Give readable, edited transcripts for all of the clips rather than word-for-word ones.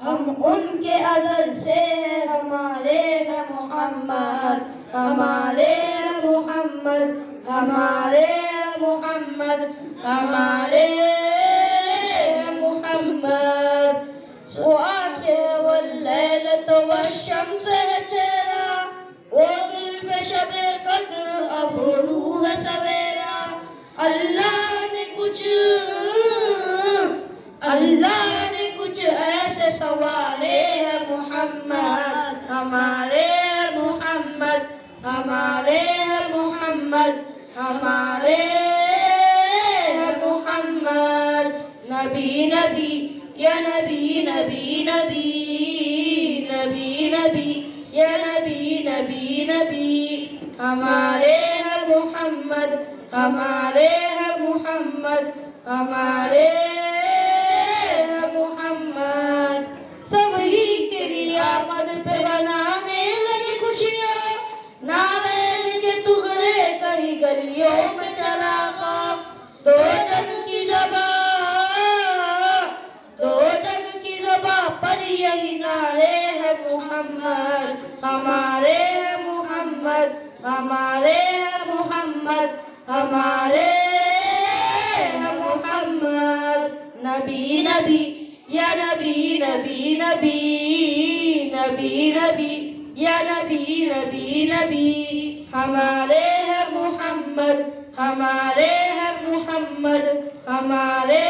ہم ان کے ازل سے ہمارے ہیں محمد ہمارے ہیں محمد ہمارے ہیں محمد ہمارے ہیں محمد وآخر واللیلۃ والشمس ہے چہرہ وہ زلف شب قدر اب روح سویرا اللہ نے کچھ ایسے سوارے ہیں محمد ہمارے ہیں محمد ہمارے ہیں محمد ہمارے ہیں محمد نبی نبی یا نبی نبی نبی نبی نبی یا نبی نبی نبی ہمارے ہیں محمد ہمارے ہیں محمد ہمارے ہیں محمد سب ہی کے لیے آمد پہ بنانے لگی خوشیاں نارائن کے تغرے کری گلیوں میں چلا گا دو جگ کی زباں پر یہی نعرے ہیں محمد ہمارے ہیں محمد ہمارے ہیں محمد ہمارے ہیں محمد نبی نبی یا نبی نبی نبی نبی نبی یا نبی نبی نبی ہمارے ہیں محمد ہمارے ہیں محمد ہمارے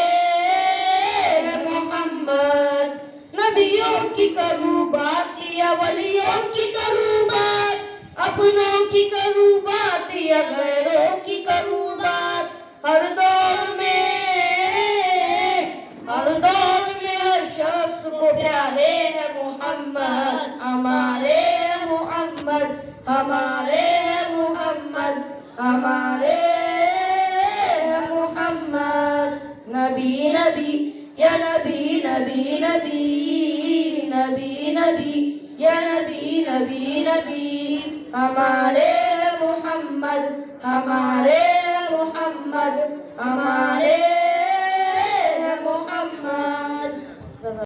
ہیں محمد نبیوں کی کروں بات یا ولیوں کی کروں بات اپنوں کی کروں بات یا غیروں کی کروں بات ہر دور میں ہر شخص کو پیارے ہیں محمد ہمارے ہیں محمد ہمارے ہیں محمد ہمارے ہیں محمد نبی نبی یا نبی نبی نبی نبی نبی یا نبی نبی نبی ہمارے ہیں محمد ہمارے ہیں محمد ہمارے